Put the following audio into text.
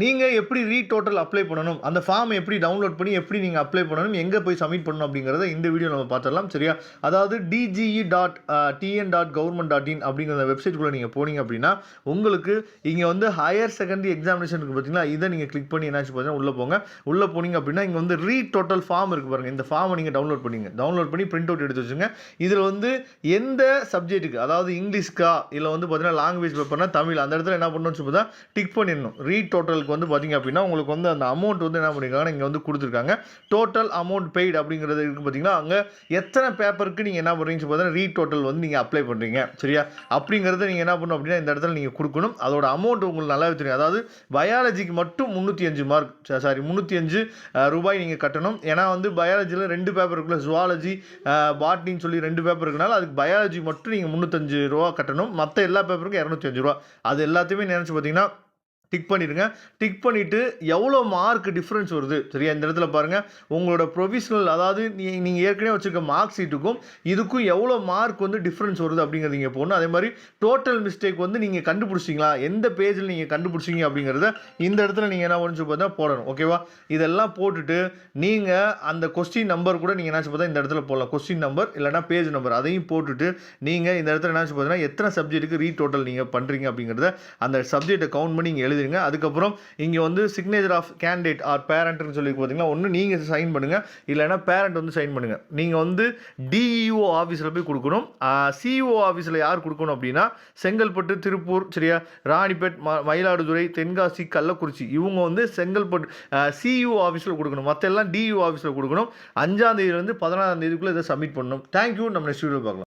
நீங்கள் எப்படி retotal apply பண்ணணும், அந்த ஃபார்ம் எப்படி டவுன்லோட் பண்ணி எப்படி நீங்கள் அப்ளை பண்ணணும், எங்கே போய் சப்மிட் பண்ணணும் அப்படிங்கிறத இந்த வீடியோ நம்ம பார்த்துடலாம். சரியா? அதாவது dge.tn.government.in அப்படிங்கிற வெப்சைட்குள்ளே நீங்கள் போனீங்க அப்படின்னா உங்களுக்கு இங்கே வந்து ஹையர் செகண்டரி எக்ஸாமினேஷன் இருக்குது பார்த்தீங்களா, இதை நீங்கள் கிளிக் பண்ணி என்னாச்சு பார்த்தீங்கன்னா உள்ளே போங்க. உள்ளே போனீங்க அப்படின்னா இங்கே வந்து ரீடோட்டல் ஃபார்ம் இருக்குது பாருங்கள். இந்த ஃபார்மை நீங்கள் டவுன்லோட் பண்ணி பிரிண்ட் அவுட் எடுத்து வச்சுங்க. இதில் வந்து எந்த சப்ஜெக்ட்டுக்கு, அதாவது இங்கிலீஷ்க்கா இல்லை வந்து பார்த்தீங்கன்னா லாங்குவேஜ் பேப்பர்னா தமிழ், அந்த இடத்துல என்ன பண்ணணும்னு சொல்லி பார்த்தா டிக் பண்ணிடணும். ரீடோட்டல் வந்து பார்த்தீங்க அப்படின்னா உங்களுக்கு வந்து அந்த அமௌண்ட் வந்து என்ன பண்ணியிருக்காங்கன்னா இங்கே வந்து கொடுத்துருக்காங்க. டோட்டல் அமௌண்ட் பெய்டு அப்படிங்கிறது இருக்குது பார்த்தீங்கன்னா அங்கே எத்தனை பேப்பருக்கு நீங்கள் என்ன பண்ணுறீங்கன்னு பார்த்தீங்கன்னா ரீடோட்டல் வந்து நீங்கள் அப்ளை பண்ணுறீங்க. சரியா? அப்படிங்கிறத நீங்கள் என்ன பண்ணணும் அப்படின்னா இந்த இடத்துல நீங்கள் கொடுக்கணும். அதோட அமௌண்ட் உங்களுக்கு நல்லாவே தெரியும். அதாவது பயாலஜிக்கு மட்டும் 305 ரூபாய் நீங்கள் கட்டணும். ஏன்னா வந்து பயாலஜியில் 2 பேப்பர் இருக்குல்ல, ஜுவாலஜி பாட்னின்னு சொல்லி 2 பேப்பர் இருக்குனால அதுக்கு பயாலஜி மட்டும் நீங்கள் 305 ரூபா கட்டணும். மற்ற எல்லா பேப்பருக்கும் 205 ரூபா. அது எல்லாத்தையுமே நினச்சி பார்த்தீங்கன்னா டிக் பண்ணிடுங்க. டிக் பண்ணிவிட்டு எவ்வளோ மார்க் டிஃப்ரென்ஸ் வருது. சரியா? இந்த இடத்துல பாருங்கள் உங்களோட ப்ரொவிஷனல், அதாவது நீங்கள் ஏற்கனவே வச்சுருக்க மார்க் ஷீட்டுக்கும் இதுக்கும் எவ்வளோ மார்க் வந்து டிஃப்ரென்ஸ் வருது அப்படிங்கிறது நீங்கள் போடணும். அதே மாதிரி டோட்டல் மிஸ்டேக் வந்து நீங்கள் கண்டுபிடிச்சிங்களா, எந்த பேஜில் நீங்கள் கண்டுபிடிச்சிங்க அப்படிங்கிறத இந்த இடத்துல நீங்கள் என்ன பண்ணி பார்த்தா போடணும். ஓகேவா? இதெல்லாம் போட்டுட்டு நீங்கள் அந்த கொஸ்டின் நம்பர் கூட நீங்கள் என்னாச்சு பார்த்தா இந்த இடத்துல போடலாம். கொஸ்டின் நம்பர் இல்லைனா பேஜ் நம்பர் அதையும் போட்டுட்டு நீங்கள் இந்த இடத்துல என்னாச்சு பார்த்தீங்கன்னா எத்தனை சப்ஜெக்ட்டுக்கு ரீடோட்டல் நீங்கள் பண்ணுறீங்க அப்படிங்கிறத அந்த சப்ஜெக்டை கவுண்ட் பண்ணி நீங்கள் எழுதி. அதுக்கப்புறம் இங்கே வந்து சிக்னேச்சர் ஆஃப் கேண்டிடேட் ஆர் பேரண்ட்னு சொல்லி பார்த்தீங்கன்னா ஒன்று நீங்கள் சைன் பண்ணுங்கள், இல்லைனா பேரண்ட் வந்து சைன் பண்ணுங்கள். நீங்கள் வந்து டிஇஓ ஆஃபீஸில் போய் கொடுக்கணும். சிஇஓ ஆஃபீஸில் யார் கொடுக்கணும் அப்படின்னா செங்கல்பட்டு, திருப்பூர், சரியா, ராணிப்பேட், மயிலாடுதுறை, தென்காசி, கள்ளக்குறிச்சி, இவங்க வந்து செங்கல்பட்டு சிஇஓ ஆஃபீஸில் கொடுக்கணும். மற்ற எல்லாம் டிஇஓ ஆஃபீஸில் கொடுக்கணும். 5ஆம் தேதியிலேருந்து 16ஆம் தேதிக்குள்ளே இதை சப்மிட் பண்ணணும். தேங்க்யூ. நம்ம நெக்ஸ்ட் வீடியோ பார்க்கலாம்.